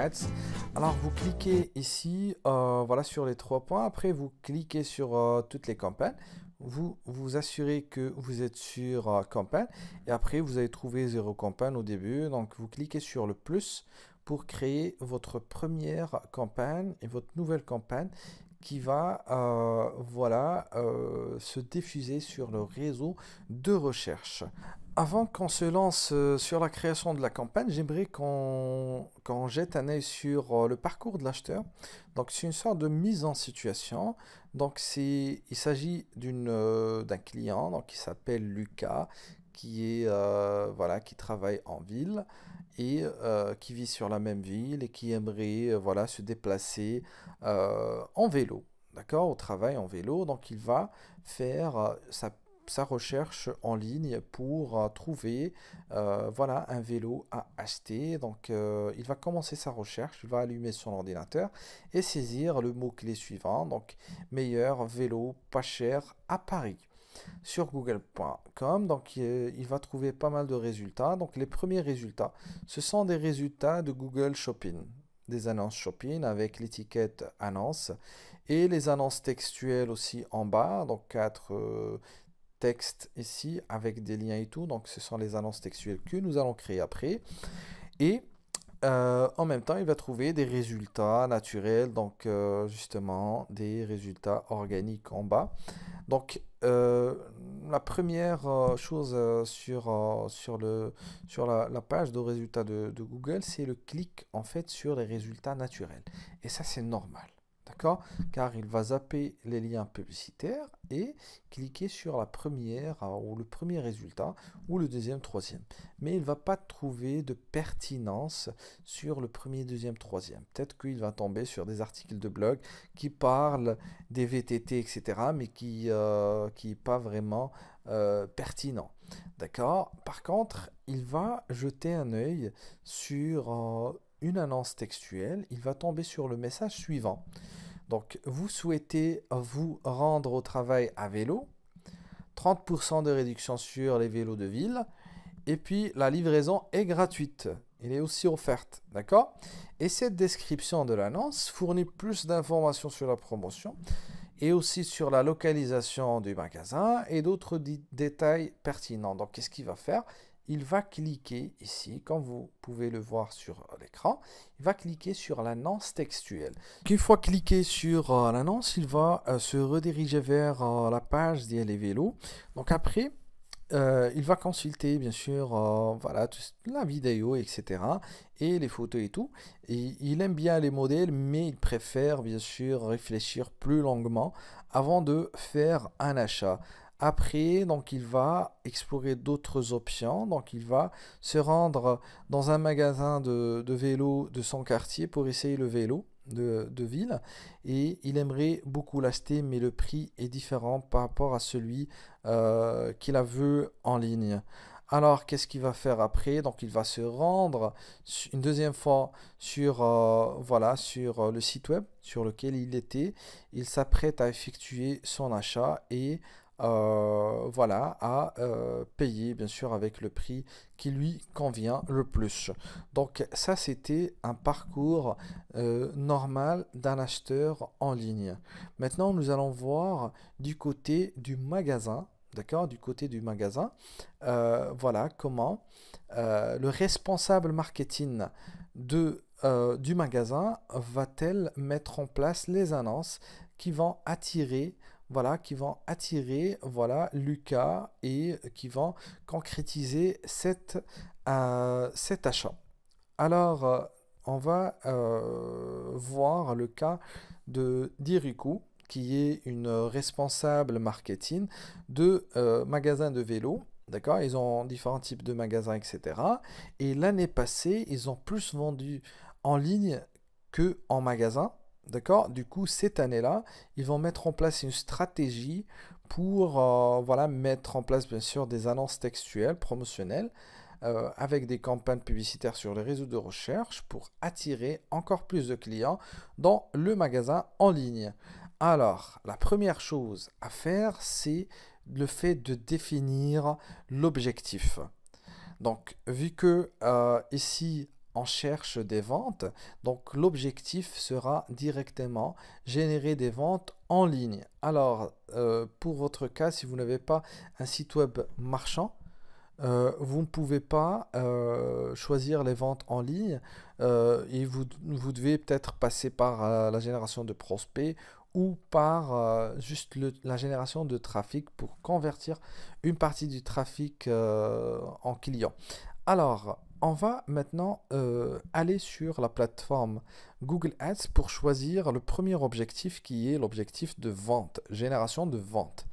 Ads. Alors vous cliquez ici voilà, sur les 3 points. Après vous cliquez sur toutes les campagnes. Vous vous assurez que vous êtes sur campagne. Et après vous allez trouver 0 campagne au début. Donc vous cliquez sur le plus pour créer votre première campagne et votre nouvelle campagne qui va voilà, se diffuser sur le réseau de recherche. Avant qu'on se lance sur la création de la campagne, j'aimerais qu'on jette un œil sur le parcours de l'acheteur. Donc c'est une sorte de mise en situation. Donc il s'agit d'un client donc, qui s'appelle Lucas, qui est voilà, qui travaille en ville et qui vit sur la même ville et qui aimerait voilà, se déplacer en vélo, d'accord, au travail en vélo. Donc il va faire sa recherche en ligne pour trouver voilà, un vélo à acheter. Donc il va commencer sa recherche, il va allumer son ordinateur et saisir le mot-clé suivant, donc meilleur vélo pas cher à Paris sur google.com. Donc il va trouver pas mal de résultats. Donc les premiers résultats, ce sont des résultats de Google Shopping, des annonces shopping avec l'étiquette annonce et les annonces textuelles aussi en bas, donc 4 textes ici avec des liens et tout. Donc ce sont les annonces textuelles que nous allons créer après. Et en même temps, il va trouver des résultats naturels, donc justement des résultats organiques en bas. Donc, la première chose sur la page de résultats de Google, c'est le clic en fait sur les résultats naturels. Et ça, c'est normal. D'accord? Car il va zapper les liens publicitaires et cliquer sur la première ou le premier résultat ou le deuxième, troisième. Mais il ne va pas trouver de pertinence sur le premier, deuxième, troisième. Peut-être qu'il va tomber sur des articles de blog qui parlent des VTT, etc., mais qui n'est pas vraiment pertinent. D'accord? Par contre, il va jeter un œil sur une annonce textuelle. Il va tomber sur le message suivant. Donc, vous souhaitez vous rendre au travail à vélo, 30% de réduction sur les vélos de ville, et puis la livraison est gratuite. Elle est aussi offerte, d'accord? Et cette description de l'annonce fournit plus d'informations sur la promotion et aussi sur la localisation du magasin et d'autres détails pertinents. Donc, qu'est-ce qu'il va faire? Il va cliquer ici, comme vous pouvez le voir sur l'écran, il va cliquer sur l'annonce textuelle. Une fois cliqué sur l'annonce, il va se rediriger vers la page des vélos. Donc après, il va consulter bien sûr voilà, la vidéo, etc. et les photos et tout. Et il aime bien les modèles, mais il préfère bien sûr réfléchir plus longuement avant de faire un achat. Après, donc il va explorer d'autres options. Donc il va se rendre dans un magasin de vélo de son quartier pour essayer le vélo de ville. Et il aimerait beaucoup l'acheter, mais le prix est différent par rapport à celui qu'il a vu en ligne. Alors, qu'est-ce qu'il va faire après? Donc, il va se rendre une deuxième fois sur, voilà, sur le site web sur lequel il était. Il s'apprête à effectuer son achat et voilà, à payer bien sûr avec le prix qui lui convient le plus. Donc ça c'était un parcours normal d'un acheteur en ligne. Maintenant nous allons voir du côté du magasin. D'accord, du côté du magasin, voilà comment le responsable marketing du magasin va-t-elle mettre en place les annonces qui vont attirer voilà, Lucas et qui vont concrétiser cet achat. Alors, on va voir le cas de d'Iriku, qui est une responsable marketing de magasins de vélos. D'accord, ils ont différents types de magasins, etc. Et l'année passée, ils ont plus vendu en ligne que en magasin. D'accord? Du coup, cette année-là, ils vont mettre en place une stratégie pour voilà, mettre en place, bien sûr, des annonces textuelles promotionnelles avec des campagnes publicitaires sur les réseaux de recherche pour attirer encore plus de clients dans le magasin en ligne. Alors, la première chose à faire, c'est le fait de définir l'objectif. Donc, vu que ici, on cherche des ventes. Donc l'objectif sera directement générer des ventes en ligne. Alors pour votre cas, si vous n'avez pas un site web marchand, vous ne pouvez pas choisir les ventes en ligne et vous devez peut-être passer par la génération de prospects ou par juste la génération de trafic pour convertir une partie du trafic en client. Alors, on va maintenant aller sur la plateforme Google Ads pour choisir le premier objectif qui est l'objectif de vente, génération de vente.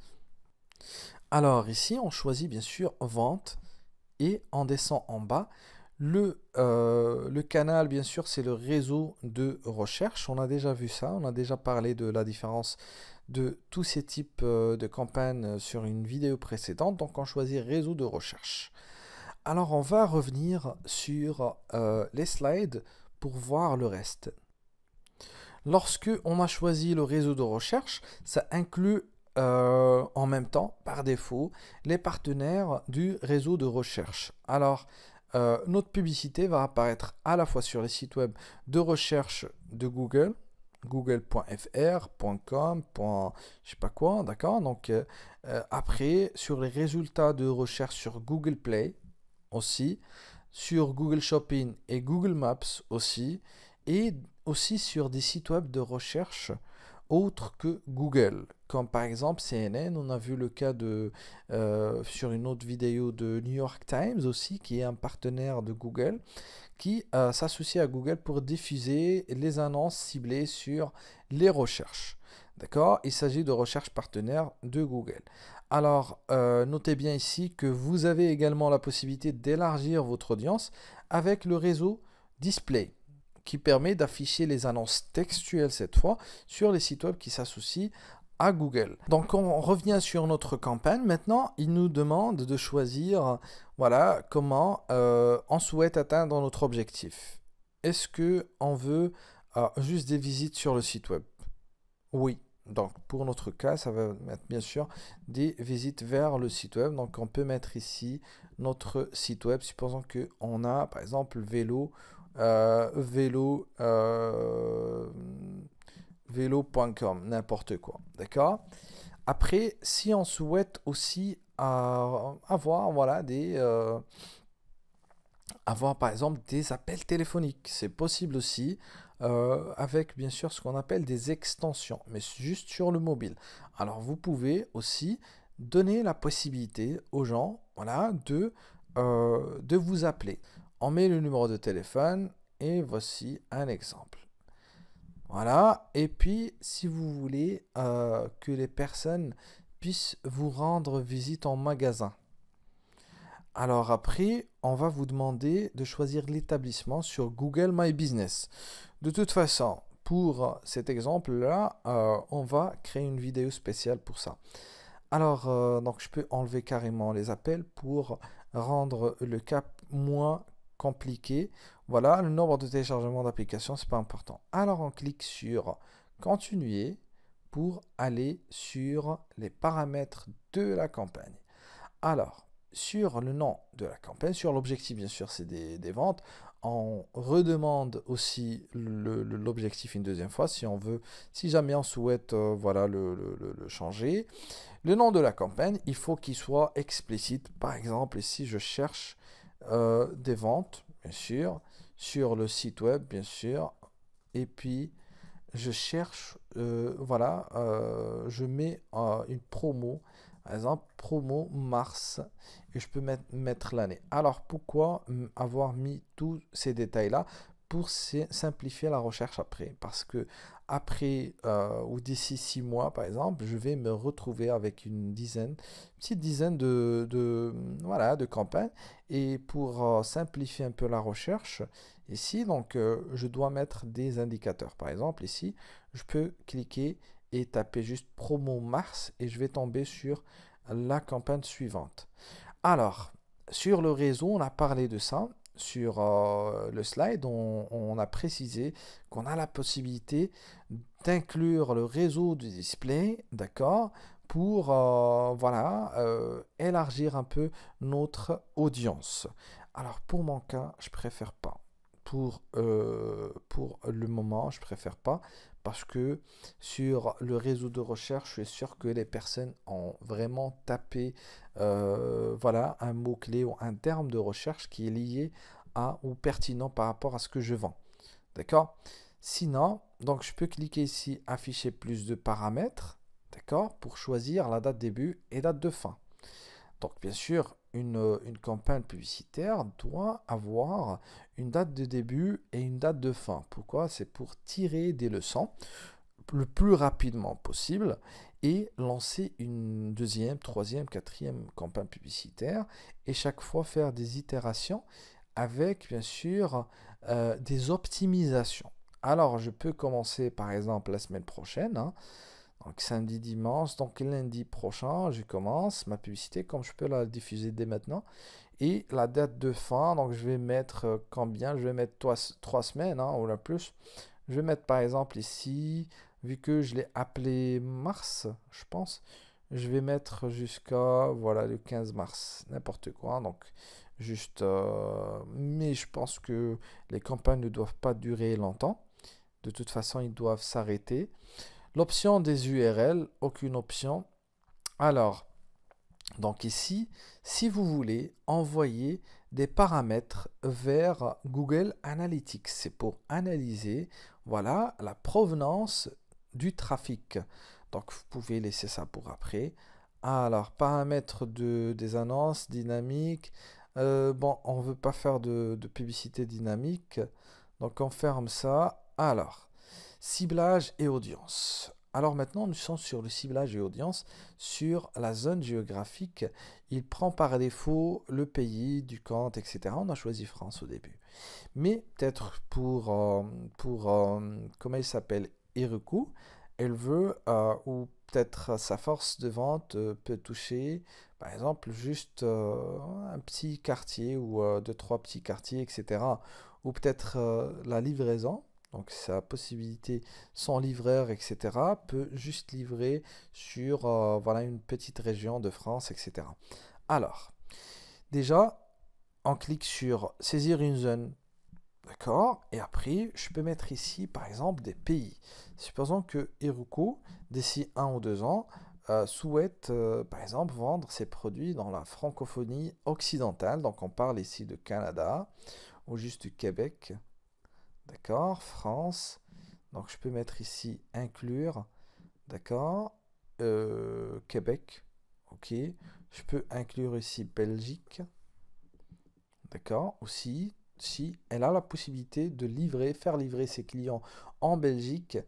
Alors ici, on choisit bien sûr vente et on descend en bas. Le canal, bien sûr, c'est le réseau de recherche. On a déjà vu ça, on a déjà parlé de la différence de tous ces types de campagnes sur une vidéo précédente. Donc on choisit réseau de recherche. Alors on va revenir sur les slides pour voir le reste. Lorsque on a choisi le réseau de recherche, ça inclut en même temps, par défaut, les partenaires du réseau de recherche. Alors, notre publicité va apparaître à la fois sur les sites web de recherche de Google, google.fr, .com, je sais pas quoi, d'accord. Donc, après, sur les résultats de recherche sur Google Play aussi, sur Google Shopping et Google Maps aussi, et aussi sur des sites web de recherche autres que Google, comme par exemple CNN. On a vu le cas sur une autre vidéo de New York Times aussi, qui est un partenaire de Google, qui s'associe à Google pour diffuser les annonces ciblées sur les recherches. D'accord? Il s'agit de recherches partenaires de Google. Alors, notez bien ici que vous avez également la possibilité d'élargir votre audience avec le réseau Display, qui permet d'afficher les annonces textuelles cette fois sur les sites web qui s'associent à Google. Donc on revient sur notre campagne. Maintenant, il nous demande de choisir voilà, comment on souhaite atteindre notre objectif. Est-ce qu'on veut juste des visites sur le site web? Oui. Donc pour notre cas, ça va mettre bien sûr des visites vers le site web. Donc on peut mettre ici notre site web. Supposons qu'on a par exemple vélo.com, n'importe quoi, d'accord. Après, si on souhaite aussi avoir voilà avoir par exemple des appels téléphoniques, c'est possible aussi avec bien sûr ce qu'on appelle des extensions, mais juste sur le mobile. Alors vous pouvez aussi donner la possibilité aux gens voilà de vous appeler. On met le numéro de téléphone et voici un exemple. Voilà, et puis si vous voulez que les personnes puissent vous rendre visite en magasin. Alors après, on va vous demander de choisir l'établissement sur Google My Business. De toute façon, pour cet exemple-là, on va créer une vidéo spéciale pour ça. Alors, donc je peux enlever carrément les appels pour rendre le cap moins compliqué. Voilà, le nombre de téléchargements d'applications, c'est pas important. Alors, on clique sur Continuer pour aller sur les paramètres de la campagne. Alors, sur le nom de la campagne, sur l'objectif, bien sûr, c'est des ventes. On redemande aussi l'objectif une deuxième fois si on veut, si jamais on souhaite voilà, le changer. Le nom de la campagne, il faut qu'il soit explicite. Par exemple, ici, je cherche des ventes, bien sûr, sur le site web, bien sûr. Et puis, je cherche, voilà, je mets une promo, par exemple, promo mars, et je peux mettre l'année. Alors, pourquoi avoir mis tous ces détails-là? Pour simplifier la recherche après. Parce que après ou d'ici 6 mois, par exemple, je vais me retrouver avec une petite dizaine voilà, de campagnes. Et pour simplifier un peu la recherche, ici, donc, je dois mettre des indicateurs. Par exemple, ici, je peux cliquer et taper juste promo mars et je vais tomber sur la campagne suivante. Alors, sur le réseau, on a parlé de ça. Sur le slide, on a précisé qu'on a la possibilité d'inclure le réseau du display, d'accord, pour voilà, élargir un peu notre audience. Alors pour mon cas, je préfère pas. pour le moment, je préfère pas parce que sur le réseau de recherche, je suis sûr que les personnes ont vraiment tapé voilà, un mot-clé ou un terme de recherche qui est lié à ou pertinent par rapport à ce que je vends. D'accord? Sinon, donc je peux cliquer ici afficher plus de paramètres, d'accord, pour choisir la date début et date de fin. Donc, bien sûr, une campagne publicitaire doit avoir une date de début et une date de fin. Pourquoi? C'est pour tirer des leçons le plus rapidement possible et lancer une deuxième, troisième, quatrième campagne publicitaire et chaque fois faire des itérations avec, bien sûr, des optimisations. Alors, je peux commencer par exemple la semaine prochaine, hein, donc samedi, dimanche, donc lundi prochain, je commence ma publicité comme je peux la diffuser dès maintenant. Et la date de fin, donc je vais mettre combien? Je vais mettre 3 semaines hein, ou la plus. Je vais mettre par exemple ici, vu que je l'ai appelé mars, je pense, je vais mettre jusqu'à voilà, le 15 mars, n'importe quoi. Donc juste, mais je pense que les campagnes ne doivent pas durer longtemps. De toute façon, ils doivent s'arrêter. L'option des URL, aucune option. Alors, donc ici, si vous voulez envoyer des paramètres vers Google Analytics, c'est pour analyser, voilà, la provenance du trafic. Donc, vous pouvez laisser ça pour après. Alors, paramètres des annonces dynamiques. Bon, on ne veut pas faire de publicité dynamique. Donc, on ferme ça. Alors, ciblage et audience. Alors maintenant, nous sommes sur le ciblage et audience. Sur la zone géographique, il prend par défaut le pays, du compte, etc. On a choisi France au début. Mais peut-être pour comment il s'appelle, Heroku, elle veut, ou peut-être sa force de vente peut toucher, par exemple, juste un petit quartier ou deux, trois petits quartiers, etc. Ou peut-être la livraison. Donc sa possibilité sans livreur, etc., peut juste livrer sur voilà, une petite région de France, etc. Alors, déjà, on clique sur saisir une zone. D'accord? Et après, je peux mettre ici, par exemple, des pays. Supposons que Heroku, d'ici 1 ou 2 ans, souhaite, par exemple, vendre ses produits dans la francophonie occidentale. Donc, on parle ici de Canada ou juste du Québec. D'accord? France. Donc, je peux mettre ici inclure. D'accord? Québec. OK. Je peux inclure ici Belgique. D'accord? Aussi, si elle a la possibilité de livrer, faire livrer ses clients en Belgique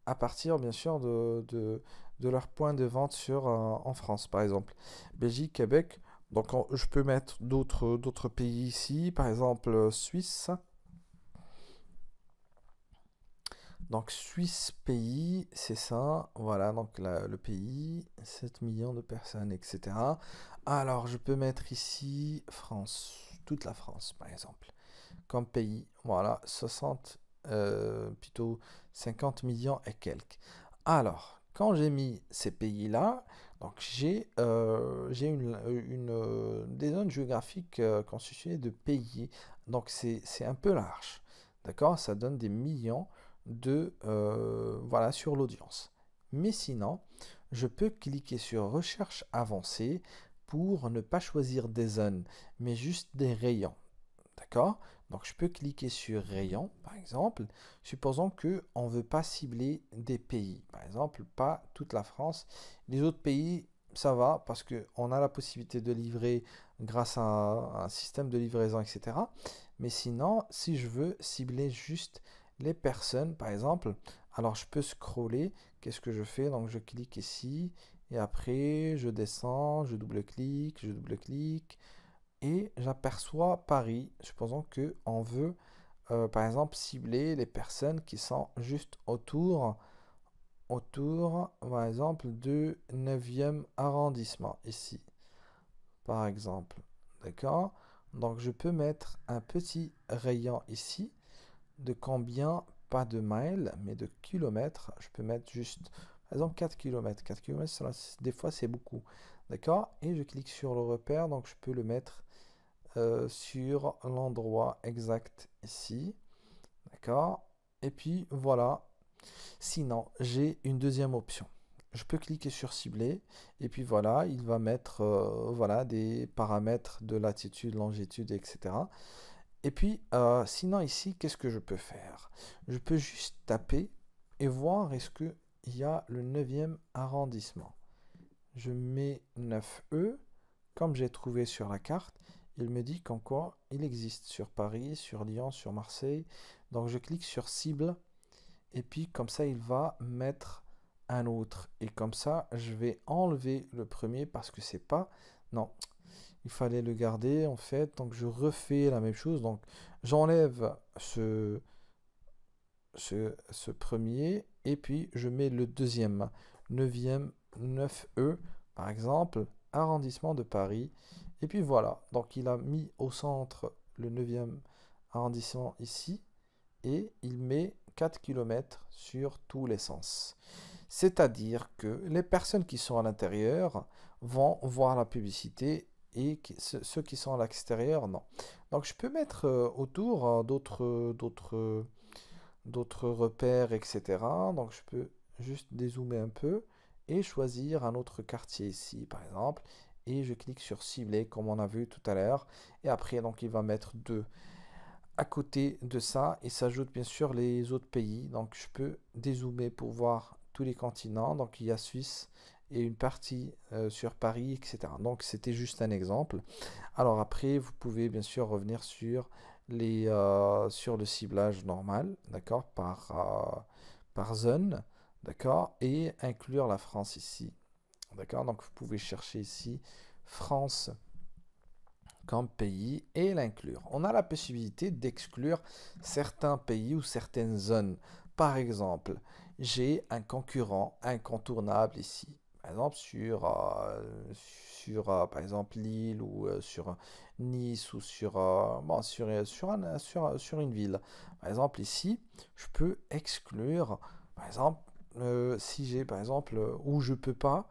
à partir, bien sûr, de leur point de vente en France, par exemple. Belgique, Québec. Donc, je peux mettre d'autres pays ici, par exemple Suisse. Donc, Suisse, pays, c'est ça. Voilà, donc le pays, 7 millions de personnes, etc. Alors, je peux mettre ici France, toute la France, par exemple, comme pays. Voilà, 60, plutôt 50 millions et quelques. Alors, quand j'ai mis ces pays-là, donc j'ai des zones géographiques constituées de pays. Donc, c'est un peu large. D'accord? Ça donne des millions voilà, sur l'audience. Mais sinon, je peux cliquer sur recherche avancée pour ne pas choisir des zones, mais juste des rayons. D'accord? Donc je peux cliquer sur rayon, par exemple, supposons que on veut pas cibler des pays. Par exemple, pas toute la France. Les autres pays, ça va parce que on a la possibilité de livrer grâce à un système de livraison, etc. Mais sinon, si je veux cibler juste les personnes, par exemple, alors je peux scroller. Qu'est-ce que je fais? Donc je clique ici et après je descends, je double-clique et j'aperçois Paris. Supposons que on veut par exemple cibler les personnes qui sont juste autour par exemple du 9e arrondissement ici par exemple. D'accord? Donc je peux mettre un petit rayon ici de combien, pas de miles, mais de kilomètres. Je peux mettre juste, par exemple, 4 km. 4 km, des fois, c'est beaucoup. D'accord? Et je clique sur le repère, donc je peux le mettre sur l'endroit exact ici. D'accord? Et puis voilà. Sinon, j'ai une deuxième option. Je peux cliquer sur cibler et puis voilà, il va mettre voilà, des paramètres de latitude, longitude, etc. Et puis sinon ici, qu'est-ce que je peux faire? Je peux juste taper et voir est-ce qu'il y a le 9e arrondissement. Je mets 9E, comme j'ai trouvé sur la carte, il me dit qu'en quoi il existe sur Paris, sur Lyon, sur Marseille. Donc je clique sur cible et puis comme ça il va mettre un autre. Et comme ça je vais enlever le premier parce que c'est pas... Non, il fallait le garder en fait. Donc je refais la même chose. Donc j'enlève ce premier et puis je mets le deuxième. 9e, 9E par exemple, arrondissement de Paris. Et puis voilà, donc il a mis au centre le 9e arrondissement ici et il met 4 km sur tous les sens. C'est-à-dire que les personnes qui sont à l'intérieur vont voir la publicité et ceux qui sont à l'extérieur, non. Donc je peux mettre autour d'autres repères, etc. Donc je peux juste dézoomer un peu et choisir un autre quartier ici, par exemple. Et je clique sur cibler, comme on a vu tout à l'heure. Et après, donc, il va mettre deux. À côté de ça, il s'ajoute bien sûr les autres pays. Donc, je peux dézoomer pour voir tous les continents. Donc, il y a Suisse et une partie sur Paris, etc. Donc, c'était juste un exemple. Alors après, vous pouvez bien sûr revenir sur le ciblage normal, d'accord, par zone, d'accord, et inclure la France ici, d'accord. Donc vous pouvez chercher ici France comme pays et l'inclure. On a la possibilité d'exclure certains pays ou certaines zones. Par exemple, j'ai un concurrent incontournable ici. Par exemple, par exemple, Lille ou sur Nice ou sur une ville. Par exemple, ici, je peux exclure, par exemple, si j'ai, par exemple, où je peux pas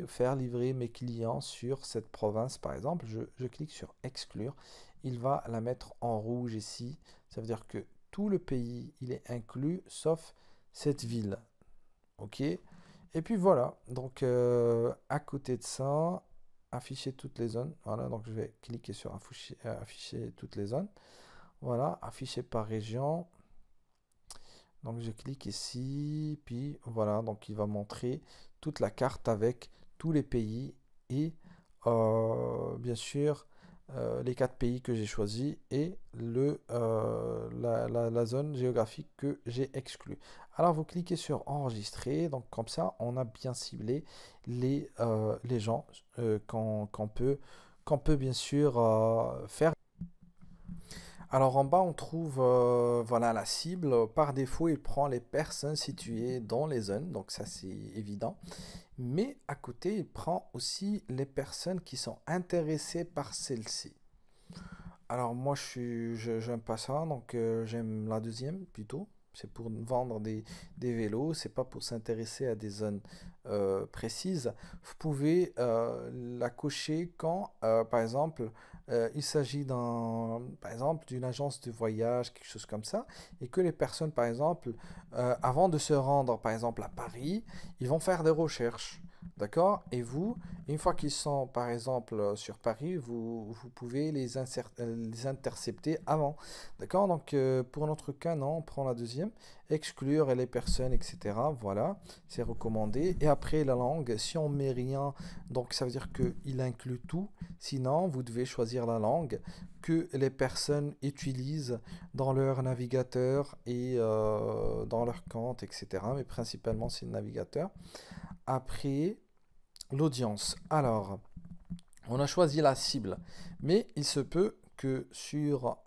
faire livrer mes clients sur cette province, par exemple, je clique sur exclure. Il va la mettre en rouge ici. Ça veut dire que tout le pays, il est inclus, sauf cette ville. OK? Et puis voilà. Donc, à côté de ça, afficher toutes les zones. Voilà, donc je vais cliquer sur afficher toutes les zones. Voilà, afficher par région. Donc je clique ici, puis voilà, donc il va montrer toute la carte avec tous les pays et bien sûr les quatre pays que j'ai choisis et la zone géographique que j'ai exclue. Alors vous cliquez sur enregistrer, donc comme ça on a bien ciblé les gens qu'on peut bien sûr faire. Alors en bas, on trouve voilà, la cible. Par défaut, il prend les personnes situées dans les zones, donc ça c'est évident. Mais à côté, il prend aussi les personnes qui sont intéressées par celle-ci. Alors moi, j'aime pas ça, donc j'aime la deuxième plutôt. C'est pour vendre des vélos, c'est pas pour s'intéresser à des zones précises. Vous pouvez la cocher quand, par exemple, il s'agit par exemple, d'une agence de voyage, quelque chose comme ça, et que les personnes, par exemple, avant de se rendre, par exemple, à Paris, ils vont faire des recherches. D'accord? Et vous, une fois qu'ils sont, par exemple, sur Paris, vous pouvez les intercepter avant. D'accord? Donc, pour notre cas, non, on prend la deuxième. Exclure les personnes, etc. Voilà, c'est recommandé. Et après, la langue, si on met rien, donc ça veut dire qu'il inclut tout. Sinon, vous devez choisir la langue que les personnes utilisent dans leur navigateur et dans leur compte, etc. Mais principalement, c'est le navigateur. Après, l'audience. Alors, on a choisi la cible, mais il se peut que sur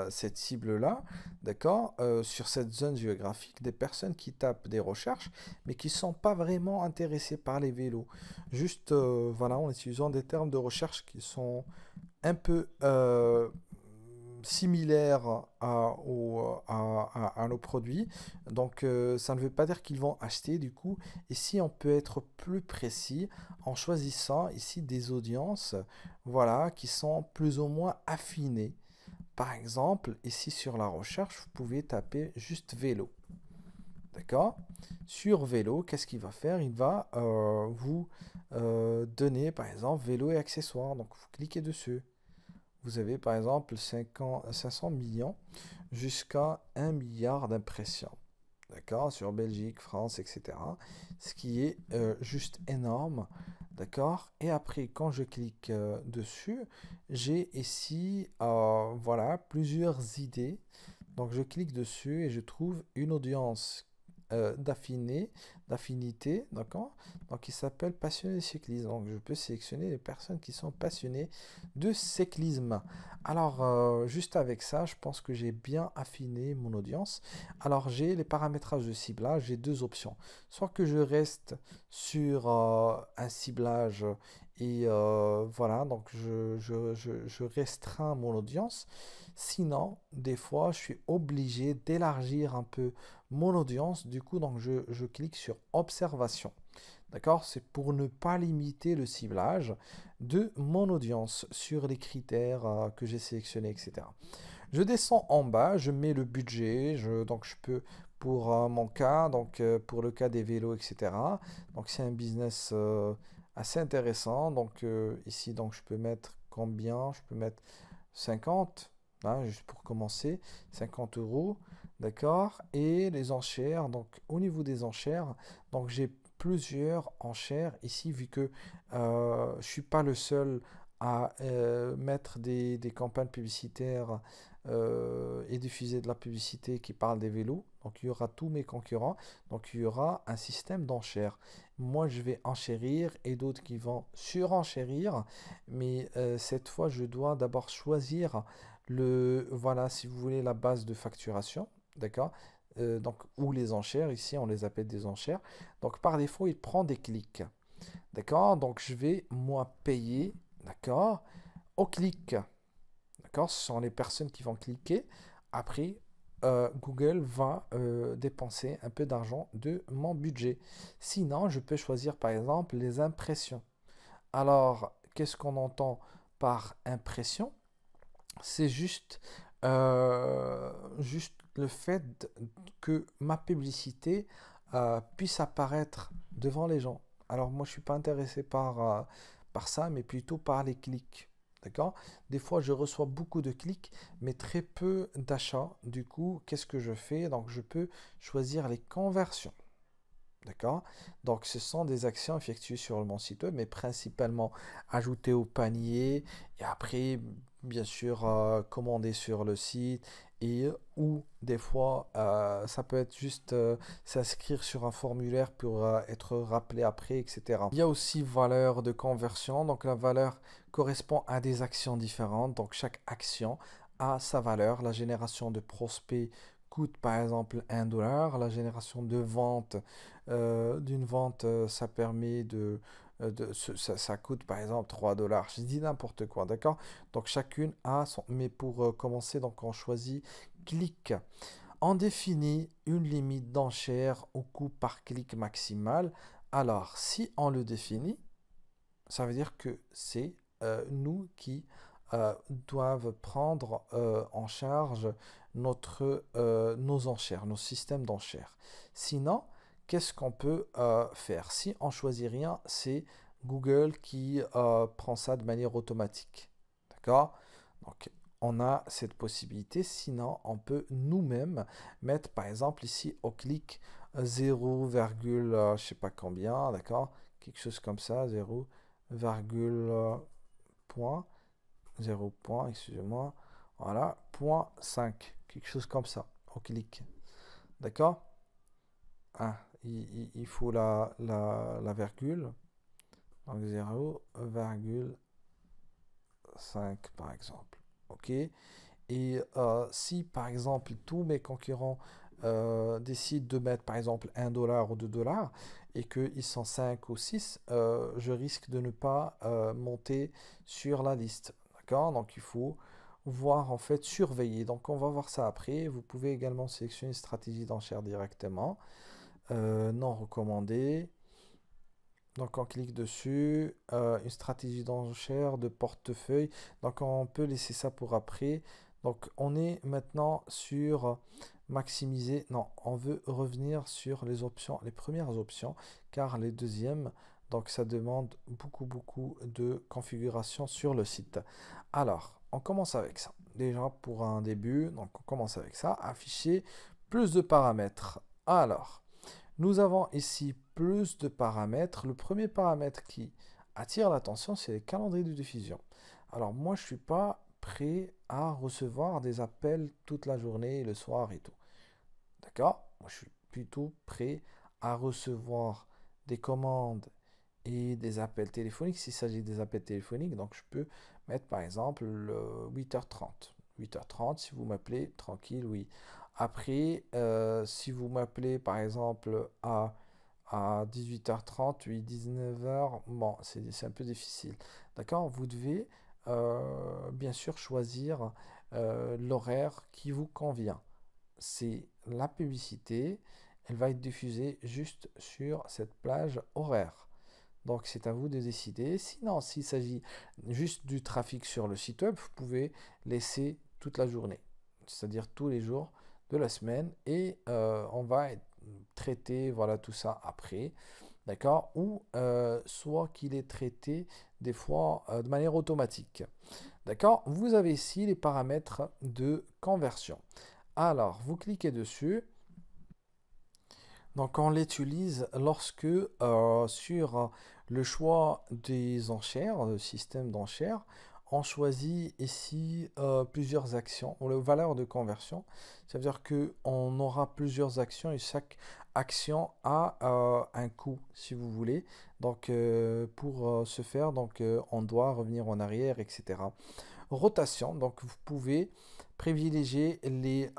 cette cible-là, d'accord, sur cette zone géographique, des personnes qui tapent des recherches, mais qui ne sont pas vraiment intéressées par les vélos. Juste, voilà, en utilisant des termes de recherche qui sont un peu similaires à nos produits. Donc, ça ne veut pas dire qu'ils vont acheter du coup. Ici, on peut être plus précis en choisissant ici des audiences, voilà, qui sont plus ou moins affinées par exemple, ici sur la recherche, vous pouvez taper juste vélo. D'accord? Sur vélo, qu'est-ce qu'il va faire? Il va vous donner, par exemple, vélo et accessoires. Donc, vous cliquez dessus. Vous avez, par exemple, 500 millions jusqu'à 1 milliard d'impressions. D'accord? Sur Belgique, France, etc. Ce qui est juste énorme. D'accord? Et après, quand je clique dessus, j'ai ici, voilà, plusieurs idées. Donc, je clique dessus et je trouve une audience d'affinité, d'accord? Donc, il s'appelle passionné de cyclisme. Donc, je peux sélectionner les personnes qui sont passionnées de cyclisme. Alors, juste avec ça, je pense que j'ai bien affiné mon audience. Alors, j'ai les paramétrages de ciblage, j'ai deux options. Soit que je reste sur un ciblage et voilà, donc je restreins mon audience. Sinon, des fois, je suis obligé d'élargir un peu mon audience. Du coup, donc je clique sur observation. D'accord? C'est pour ne pas limiter le ciblage de mon audience sur les critères que j'ai sélectionnés, etc. Je descends en bas, je mets le budget, donc je peux pour mon cas, donc pour le cas des vélos, etc. Donc c'est un business assez intéressant. Donc ici, donc je peux mettre combien? Je peux mettre 50, hein, juste pour commencer, 50 euros, d'accord? Et les enchères, donc au niveau des enchères, donc j'ai plusieurs enchères ici, vu que je ne suis pas le seul à mettre des campagnes publicitaires et diffuser de la publicité qui parle des vélos. Donc il y aura tous mes concurrents, donc il y aura un système d'enchères. Moi je vais enchérir et d'autres qui vont surenchérir, mais cette fois je dois d'abord choisir voilà, si vous voulez, la base de facturation, d'accord? Donc, ou les enchères, ici on les appelle des enchères. Donc par défaut, il prend des clics. D'accord? Donc je vais moi payer, d'accord, au clic. D'accord? Ce sont les personnes qui vont cliquer. Après, Google va dépenser un peu d'argent de mon budget. Sinon, je peux choisir par exemple les impressions. Alors, qu'est-ce qu'on entend par impression? C'est juste le fait que ma publicité puisse apparaître devant les gens. Alors moi, je suis pas intéressé par ça, mais plutôt par les clics. D'accord? Des fois, je reçois beaucoup de clics, mais très peu d'achats. Du coup, qu'est-ce que je fais? Donc, je peux choisir les conversions. D'accord? Donc, ce sont des actions effectuées sur mon site web, mais principalement ajoutées au panier et après, bien sûr, commander sur le site et ou des fois, ça peut être juste s'inscrire sur un formulaire pour être rappelé après, etc. Il y a aussi valeur de conversion. Donc, la valeur correspond à des actions différentes. Donc, chaque action a sa valeur. La génération de prospects coûte par exemple 1 $. La génération de vente d'une vente, ça permet ça coûte par exemple 3 $. Je dis n'importe quoi, d'accord? Donc chacune a son. Mais pour commencer, donc on choisit clic. On définit une limite d'enchère au coût par clic maximal. Alors, si on le définit, ça veut dire que c'est nous qui doivent prendre en charge nos enchères, nos systèmes d'enchères. Sinon, qu'est-ce qu'on peut faire? Si on choisit rien, c'est Google qui prend ça de manière automatique. D'accord? Donc, on a cette possibilité. Sinon, on peut nous-mêmes mettre, par exemple, ici, au clic 0, je sais pas combien, d'accord? Quelque chose comme ça, 0, point, 0 point, excusez-moi, voilà, point 5, quelque chose comme ça, au clic. D'accord? Ah, il faut la virgule, donc 0,5 par exemple. Ok? Et si par exemple tous mes concurrents décident de mettre par exemple 1 $ ou 2 $ et qu'ils sont 5 ou 6, je risque de ne pas monter sur la liste. D'accord? Donc il faut voir en fait surveiller. Donc on va voir ça après. Vous pouvez également sélectionner une stratégie d'enchère directement. Non recommandé. Donc on clique dessus, une stratégie d'enchère de portefeuille. Donc on peut laisser ça pour après. Donc, on est maintenant sur maximiser. Non, on veut revenir sur les options, les premières options, car les deuxièmes, donc ça demande beaucoup de configuration sur le site. Alors, on commence avec ça. Déjà, pour un début, donc on commence avec ça. Afficher plus de paramètres. Alors, nous avons ici plus de paramètres. Le premier paramètre qui attire l'attention, c'est les calendriers de diffusion. Alors, moi, je ne suis pas prêt à recevoir des appels toute la journée, le soir et tout. D'accord? Moi, je suis plutôt prêt à recevoir des commandes et des appels téléphoniques. S'il s'agit des appels téléphoniques, donc je peux mettre par exemple 8h30. 8h30, si vous m'appelez, tranquille, oui. Après, si vous m'appelez par exemple à 18h30, oui, 19h, bon, c'est un peu difficile. D'accord? Vous devez bien sûr choisir l'horaire qui vous convient. C'est la publicité, elle va être diffusée juste sur cette plage horaire. Donc c'est à vous de décider. Sinon, s'il s'agit juste du trafic sur le site web, vous pouvez laisser toute la journée, c'est-à-dire tous les jours de la semaine, et on va traiter voilà tout ça après, d'accord, ou soit qu'il est traité des fois de manière automatique, d'accord. Vous avez ici les paramètres de conversion. Alors, vous cliquez dessus. Donc, on l'utilise lorsque sur le choix des enchères, le système d'enchères, on choisit ici plusieurs actions, ou la valeur de conversion. Ça veut dire qu'on aura plusieurs actions et chaque action a un coût, si vous voulez. Donc, pour ce faire, donc, on doit revenir en arrière, etc. Rotation, donc vous pouvez privilégier les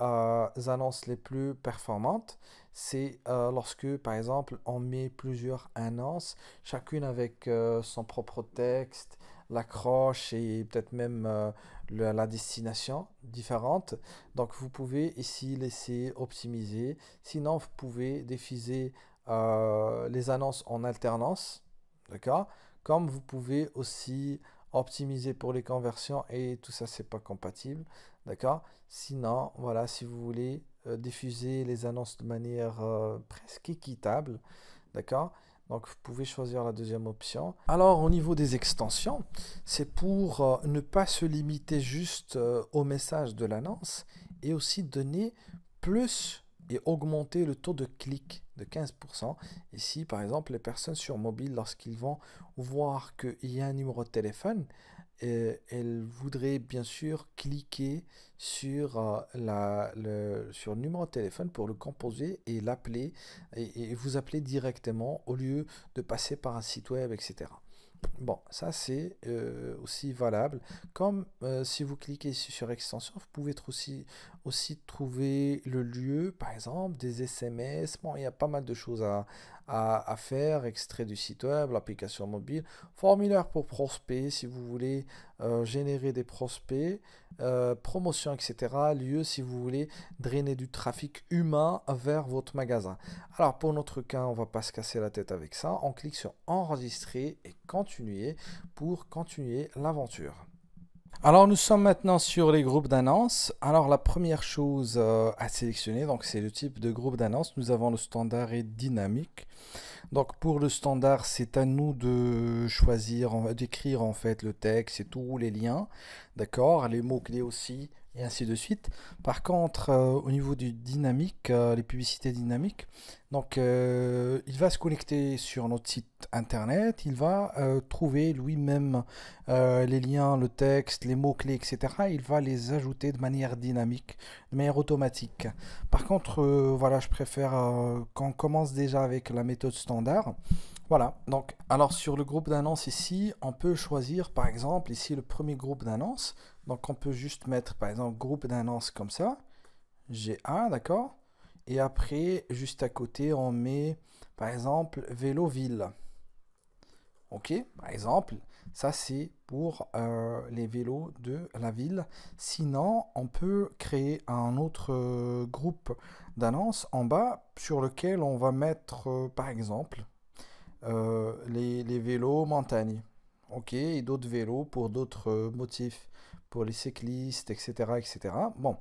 annonces les plus performantes. C'est lorsque, par exemple, on met plusieurs annonces, chacune avec son propre texte, l'accroche et peut-être même la destination différente. Donc, vous pouvez ici laisser optimiser. Sinon, vous pouvez diffuser les annonces en alternance. D'accord? Comme vous pouvez aussi optimiser pour les conversions et tout ça, c'est pas compatible. D'accord? Sinon, voilà, si vous voulez diffuser les annonces de manière presque équitable, d'accord? Donc, vous pouvez choisir la deuxième option. Alors, au niveau des extensions, c'est pour ne pas se limiter juste au message de l'annonce et aussi donner plus et augmenter le taux de clic de 15%. Ici, par exemple, les personnes sur mobile, lorsqu'ils vont voir qu'il y a un numéro de téléphone, elles voudraient bien sûr cliquer sur, sur le numéro de téléphone pour le composer et l'appeler et vous appeler directement au lieu de passer par un site web, etc. Bon, ça c'est aussi valable. Comme si vous cliquez ici sur extension, vous pouvez aussi trouver le lieu, par exemple, des SMS. Bon, il y a pas mal de choses à faire. Extrait du site web, l'application mobile, formulaire pour prospects si vous voulez générer des prospects, promotion, etc. Lieu si vous voulez drainer du trafic humain vers votre magasin. Alors pour notre cas, on va pas se casser la tête avec ça. On clique sur enregistrer et continuer pour continuer l'aventure. Alors nous sommes maintenant sur les groupes d'annonces. Alors la première chose à sélectionner, donc c'est le type de groupe d'annonces. Nous avons le standard et dynamique. Donc pour le standard, c'est à nous de choisir, d'écrire en fait le texte et tous les liens, d'accord, les mots-clés aussi, et ainsi de suite. Par contre, au niveau du dynamique, les publicités dynamiques, donc il va se connecter sur notre site internet, il va trouver lui-même les liens, le texte, les mots-clés, etc. Il va les ajouter de manière dynamique, de manière automatique. Par contre, voilà, je préfère qu'on commence déjà avec la méthode standard. Voilà, donc alors sur le groupe d'annonces ici, on peut choisir par exemple ici le premier groupe d'annonces. Donc on peut juste mettre par exemple groupe d'annonces comme ça, GA, d'accord? Et après, juste à côté, on met par exemple vélo ville. Ok, par exemple, ça c'est pour les vélos de la ville. Sinon, on peut créer un autre groupe d'annonces en bas sur lequel on va mettre par exemple les vélos montagne. Ok, et d'autres vélos pour d'autres motifs, pour les cyclistes, etc., etc. Bon,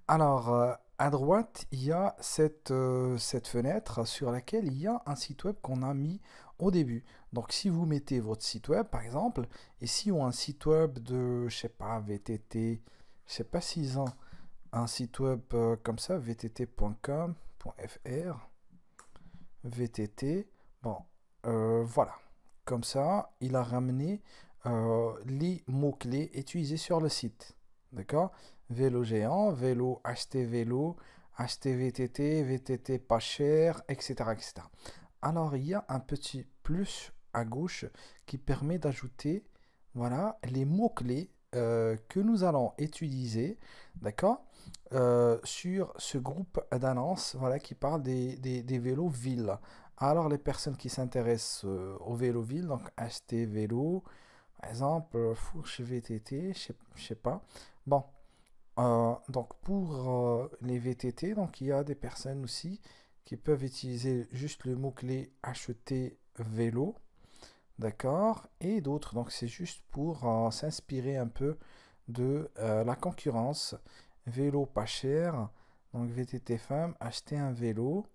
alors à droite, il y a cette fenêtre sur laquelle il y a un site web qu'on a mis au début. Donc si vous mettez votre site web, par exemple, et si on a un site web de, je sais pas, VTT, je sais pas s'ils ont un site web comme ça, vtt.com.fr, VTT, bon, voilà. Comme ça, il a ramené les mots-clés utilisés sur le site. D'accord? Vélo géant, vélo, acheter vélo, acheter VTT, VTT pas cher, etc., etc. Alors, il y a un petit plus à gauche qui permet d'ajouter, voilà, les mots-clés que nous allons utiliser, d'accord, sur ce groupe d'annonces, voilà, qui parle des vélos villes. Alors, les personnes qui s'intéressent aux vélos villes, donc acheter vélo, par exemple, fourche VTT, je sais pas. Bon, donc pour les VTT, donc il y a des personnes aussi qui peuvent utiliser juste le mot-clé acheter vélo, d'accord, et d'autres. Donc c'est juste pour s'inspirer un peu de la concurrence. Vélo pas cher, donc VTT femme, acheter un vélo,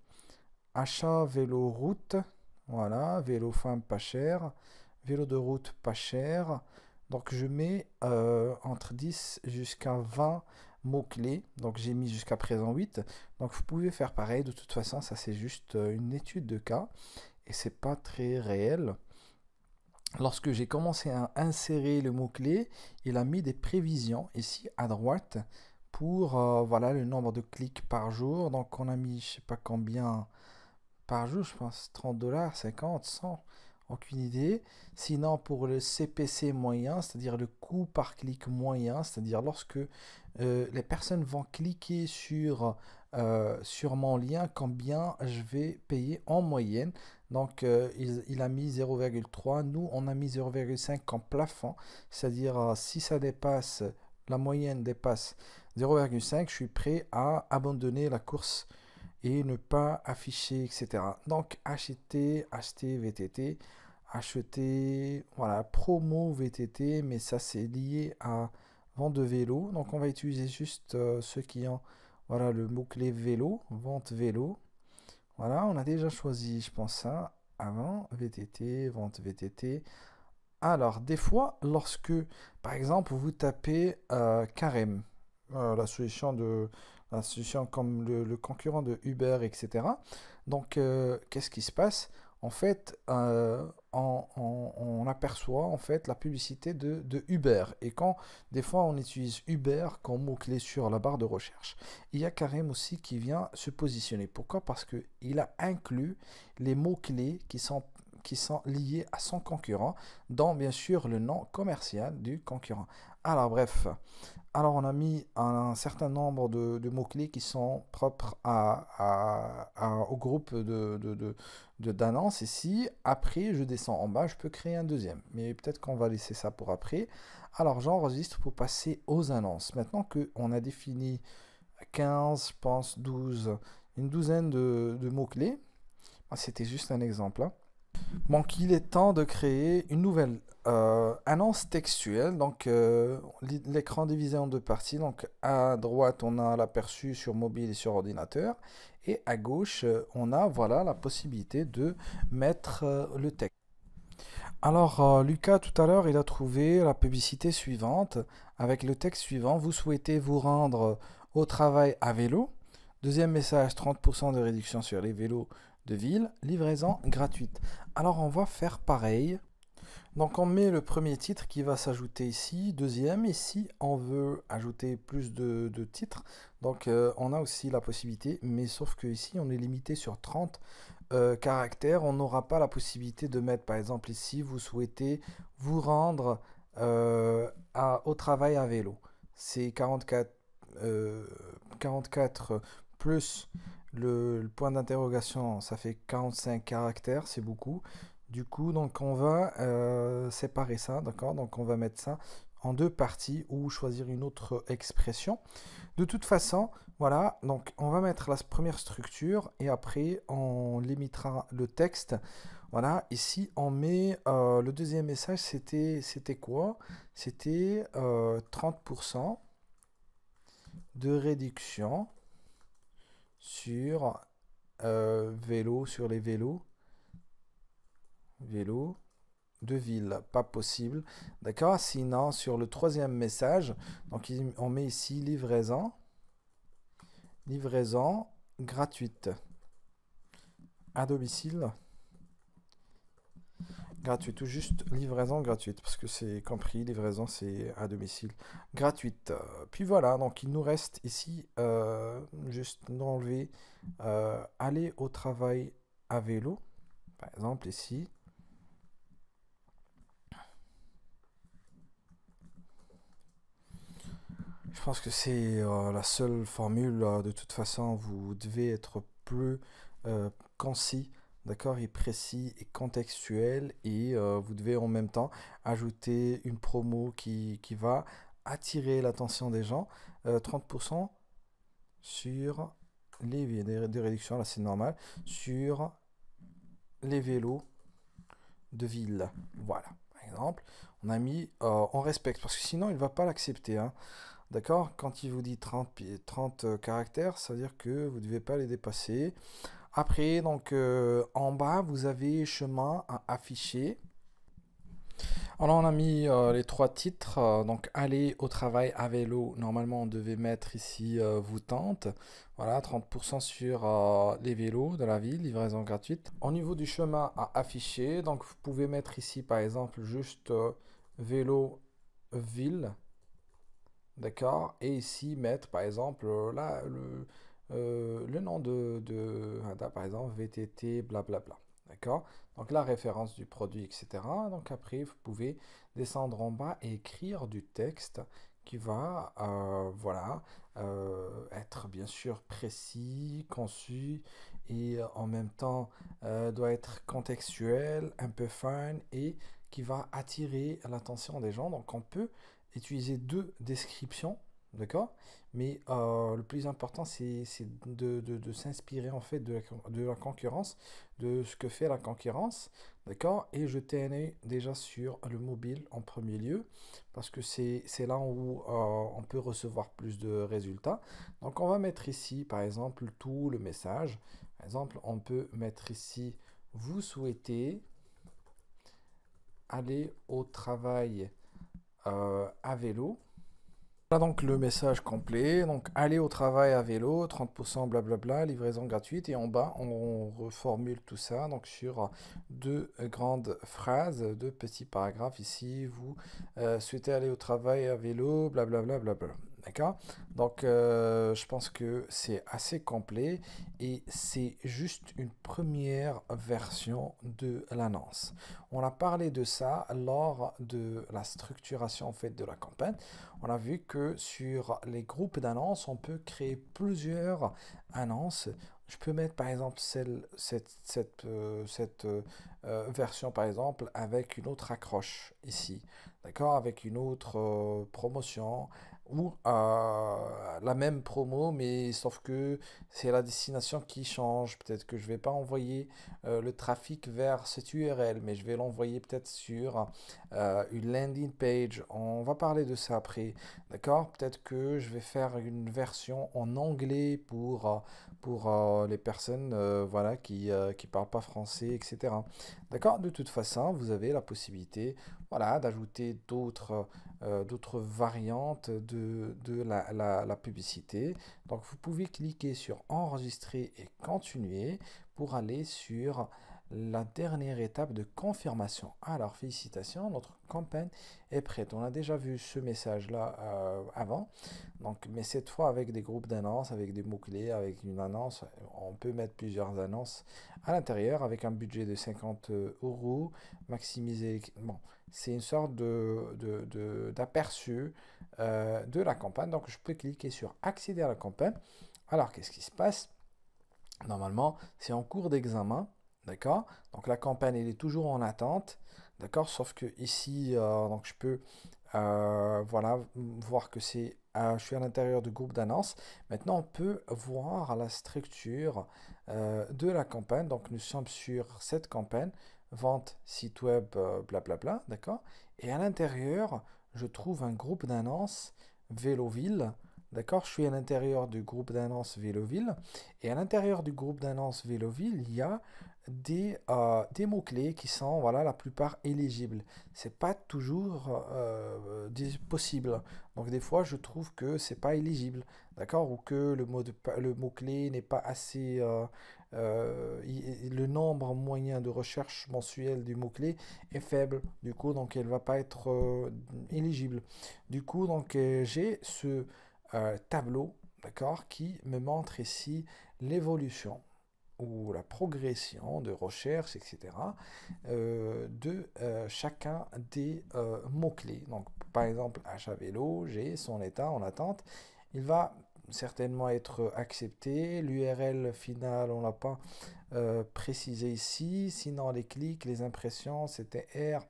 achat vélo route, voilà, vélo femme pas cher, vélo de route pas cher. Donc je mets entre 10 jusqu'à 20 mots-clés. Donc j'ai mis jusqu'à présent 8. Donc vous pouvez faire pareil. De toute façon, ça c'est juste une étude de cas. Et c'est pas très réel. Lorsque j'ai commencé à insérer le mot-clé, il a mis des prévisions ici à droite pour voilà, le nombre de clics par jour. Donc on a mis je sais pas combien par jour, je pense 30 dollars, 50, 100, aucune idée. Sinon, pour le CPC moyen, c'est-à-dire le coût par clic moyen, c'est-à-dire lorsque les personnes vont cliquer sur mon lien, combien je vais payer en moyenne. Donc, il a mis 0,3, nous on a mis 0,5 comme plafond, c'est-à-dire si ça dépasse, la moyenne dépasse 0,5, je suis prêt à abandonner la course et ne pas afficher, etc. Donc, acheter VTT, acheter, voilà, promo VTT, mais ça c'est lié à vente de vélo. Donc, on va utiliser juste ceux qui ont, voilà, le mot-clé vélo, vente vélo. Voilà, on a déjà choisi, je pense, ça avant, VTT, vente VTT. Alors, des fois, lorsque, par exemple, vous tapez Carem, la solution la solution comme le concurrent de Uber, etc. Donc, qu'est-ce qui se passe? En fait, on aperçoit en fait la publicité de Uber. Et quand des fois on utilise Uber comme mot-clé sur la barre de recherche, il y a Karim aussi qui vient se positionner. Pourquoi? Parce qu'il a inclus les mots-clés qui sont liés à son concurrent, dont bien sûr le nom commercial du concurrent. Alors bref, alors on a mis un certain nombre de mots-clés qui sont propres au groupe d'annonces ici. Après, je descends en bas, je peux créer un deuxième. Mais peut-être qu'on va laisser ça pour après. Alors j'enregistre pour passer aux annonces. Maintenant qu'on a défini 15, je pense 12, une douzaine de mots-clés. C'était juste un exemple, hein. Donc, il est temps de créer une nouvelle annonce textuelle. Donc, l'écran divisé en deux parties. Donc, à droite, on a l'aperçu sur mobile et sur ordinateur. Et à gauche, on a voilà, la possibilité de mettre le texte. Alors, Lucas, tout à l'heure, il a trouvé la publicité suivante avec le texte suivant. Vous souhaitez vous rendre au travail à vélo. Deuxième message, 30% de réduction sur les vélos de ville, livraison gratuite. Alors on va faire pareil. Donc on met le premier titre qui va s'ajouter ici, deuxième, ici on veut ajouter plus de titres. Donc on a aussi la possibilité, mais sauf que ici on est limité sur 30 caractères. On n'aura pas la possibilité de mettre par exemple ici, vous souhaitez vous rendre au travail à vélo. C'est 44 plus le point d'interrogation, ça fait 45 caractères, c'est beaucoup. Du coup, donc on va séparer ça, d'accord? Donc on va mettre ça en deux parties ou choisir une autre expression. De toute façon, voilà, donc on va mettre la première structure et après on limitera le texte. Voilà, ici on met le deuxième message, c'était quoi? C'était 30% de réduction sur sur les vélos de ville, pas possible. D'accord? Sinon, sur le troisième message, donc on met ici livraison gratuite à domicile. Gratuite ou juste livraison gratuite, parce que c'est compris, livraison c'est à domicile gratuite. Puis voilà, donc il nous reste ici juste d'enlever aller au travail à vélo, par exemple ici. Je pense que c'est la seule formule. De toute façon, vous devez être plus concis, d'accord, et précis et contextuel. Et vous devez en même temps ajouter une promo qui va attirer l'attention des gens. 30% sur de réduction, là c'est normal, sur les vélos de ville. Voilà, par exemple, on a mis, on respecte, parce que sinon il ne va pas l'accepter, hein. D'accord? Quand il vous dit 30 caractères, ça veut dire que vous ne devez pas les dépasser. Après, donc en bas, vous avez chemin à afficher. Alors, on a mis les trois titres. Donc, aller au travail à vélo. Normalement, on devait mettre ici vous tente. Voilà, 30% sur les vélos de la ville, livraison gratuite. Au niveau du chemin à afficher, donc vous pouvez mettre ici par exemple juste vélo ville. D'accord? Et ici, mettre par exemple là le nom par exemple VTT, blablabla. D'accord? Donc la référence du produit, etc. Donc après, vous pouvez descendre en bas et écrire du texte qui va, voilà, être bien sûr précis, conçu et en même temps doit être contextuel, un peu fun et qui va attirer l'attention des gens. Donc on peut utiliser deux descriptions, d'accord? Mais le plus important, c'est de s'inspirer en fait de la concurrence, de ce que fait la concurrence, d'accord? Et jeter un œil déjà sur le mobile en premier lieu, parce que c'est là où on peut recevoir plus de résultats. Donc on va mettre ici, par exemple, tout le message. Par exemple, on peut mettre ici, vous souhaitez aller au travail à vélo. Voilà donc le message complet. Donc, aller au travail à vélo, 30% blablabla, livraison gratuite. Et en bas, on reformule tout ça. Donc, sur deux grandes phrases, deux petits paragraphes ici. Vous souhaitez aller au travail à vélo, blablabla, blablabla. D'accord? Donc, je pense que c'est assez complet et c'est juste une première version de l'annonce. On a parlé de ça lors de la structuration en fait de la campagne. On a vu que sur les groupes d'annonces, on peut créer plusieurs annonces. Je peux mettre par exemple cette version par exemple avec une autre accroche ici, d'accord, avec une autre promotion ou la même promo mais sauf que c'est la destination qui change. Peut-être que je vais pas envoyer le trafic vers cette URL mais je vais l'envoyer peut-être sur une landing page. On va parler de ça après. D'accord? Peut-être que je vais faire une version en anglais pour les personnes voilà, qui parlent pas français, etc. D'accord? De toute façon, vous avez la possibilité voilà, d'ajouter d'autres variantes de la publicité. Donc, vous pouvez cliquer sur enregistrer et continuer pour aller sur la dernière étape de confirmation. Alors, félicitations, notre campagne est prête. On a déjà vu ce message-là avant, donc, mais cette fois avec des groupes d'annonces, avec des mots-clés, avec une annonce. On peut mettre plusieurs annonces à l'intérieur avec un budget de 50 euros, maximiser. Bon, c'est une sorte d'aperçu de la campagne. Donc, je peux cliquer sur accéder à la campagne. Alors, qu'est-ce qui se passe? Normalement, c'est en cours d'examen. D'accord? Donc la campagne, elle est toujours en attente. D'accord? Sauf que ici, donc je peux Voilà, voir que je suis à l'intérieur du groupe d'annonces. Maintenant, on peut voir la structure de la campagne. Donc, nous sommes sur cette campagne, vente, site web, blablabla, d'accord? Et à l'intérieur, je trouve un groupe d'annonces Véloville. D'accord, je suis à l'intérieur du groupe d'annonces Véloville. Et à l'intérieur du groupe d'annonces Véloville, il y a des mots-clés qui sont, voilà, la plupart éligibles. C'est pas toujours possible. Donc des fois, je trouve que c'est pas éligible, d'accord, ou que le mot-clé n'est pas assez, le nombre moyen de recherche mensuel du mot-clé est faible. Du coup, donc elle va pas être éligible. Du coup, donc j'ai ce tableau, d'accord, qui me montre ici l'évolution ou la progression de recherche, etc., de chacun des mots-clés. Donc, par exemple, achat vélo, j'ai son état en attente. Il va certainement être accepté. L'URL finale, on l'a pas précisé ici. Sinon, les clics, les impressions, c'était R,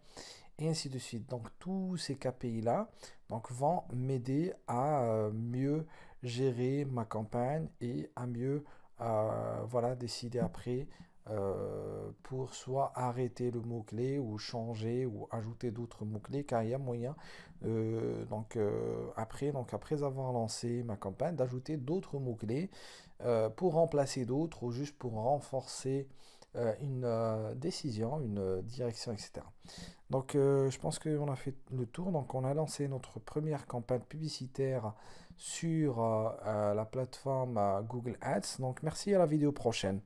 et ainsi de suite. Donc, tous ces KPI-là donc, vont m'aider à mieux gérer ma campagne et à mieux voilà, décider après pour soit arrêter le mot-clé ou changer ou ajouter d'autres mots-clés car il y a moyen donc après avoir lancé ma campagne d'ajouter d'autres mots-clés pour remplacer d'autres ou juste pour renforcer une décision, une direction, etc. Donc je pense qu'on a fait le tour. Donc on a lancé notre première campagne publicitaire sur la plateforme Google Ads. Donc merci, à la vidéo prochaine.